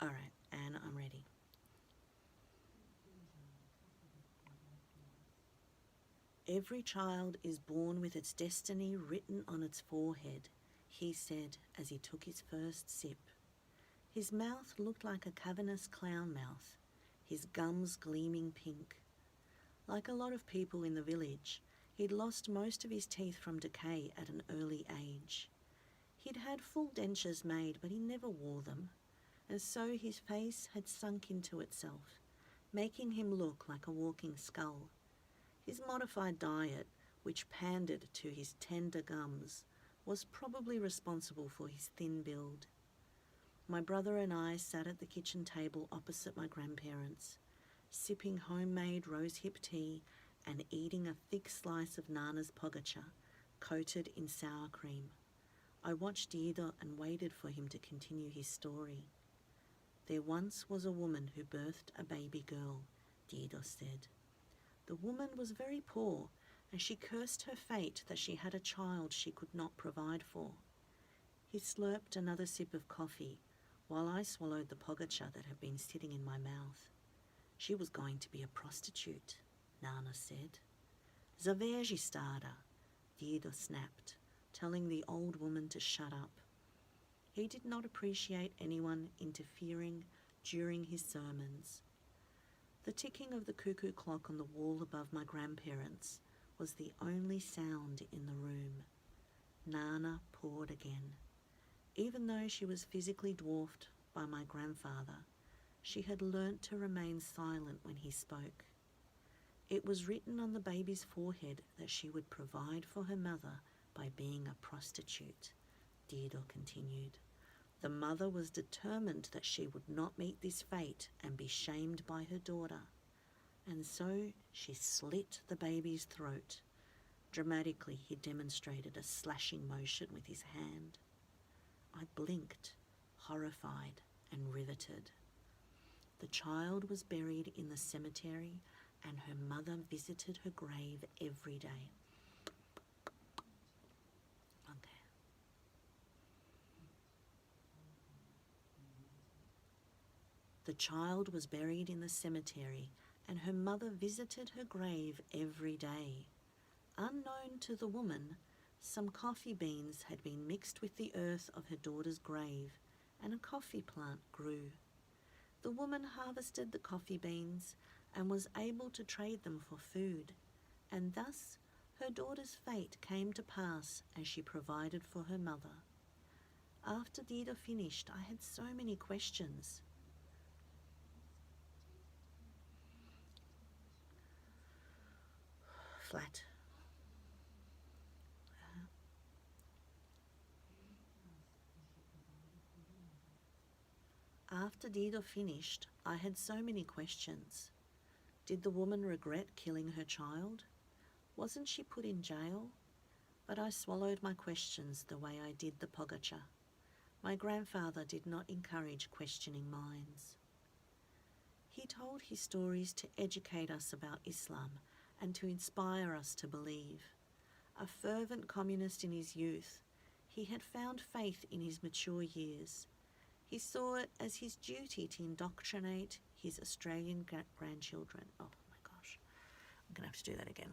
All right, and I'm ready. Every child is born with its destiny written on its forehead, he said as he took his first sip. His mouth looked like a cavernous clown mouth, his gums gleaming pink. Like a lot of people in the village, he'd lost most of his teeth from decay at an early age. He'd had full dentures made, but he never wore them, and so his face had sunk into itself, making him look like a walking skull. His modified diet, which pandered to his tender gums, was probably responsible for his thin build. My brother and I sat at the kitchen table opposite my grandparents, sipping homemade rosehip tea and eating a thick slice of Nana's pogacha, coated in sour cream. I watched Dido and waited for him to continue his story. There once was a woman who birthed a baby girl, Dido said. The woman was very poor, and she cursed her fate that she had a child she could not provide for. He slurped another sip of coffee, while I swallowed the pogacha that had been sitting in my mouth. She was going to be a prostitute, Nana said. Zavežistada, Dido snapped, telling the old woman to shut up. He did not appreciate anyone interfering during his sermons. The ticking of the cuckoo clock on the wall above my grandparents was the only sound in the room. Nana poured again. Even though she was physically dwarfed by my grandfather, she had learnt to remain silent when he spoke. It was written on the baby's forehead that she would provide for her mother by being a prostitute, Dido continued. The mother was determined that she would not meet this fate and be shamed by her daughter, and so she slit the baby's throat. Dramatically, he demonstrated a slashing motion with his hand. I blinked, horrified and riveted. The child was buried in the cemetery, and her mother visited her grave every day. Okay. The child was buried in the cemetery, and her mother visited her grave every day. Unknown to the woman, some coffee beans had been mixed with the earth of her daughter's grave, and a coffee plant grew. The woman harvested the coffee beans and was able to trade them for food, and thus her daughter's fate came to pass as she provided for her mother. After Dido finished, I had so many questions. Flat. After Dido finished, I had so many questions. Did the woman regret killing her child? Wasn't she put in jail? But I swallowed my questions the way I did the pogacha. My grandfather did not encourage questioning minds. He told his stories to educate us about Islam and to inspire us to believe. A fervent communist in his youth, he had found faith in his mature years. He saw it as his duty to indoctrinate his Australian grandchildren. Oh my gosh, I'm going to have to do that again.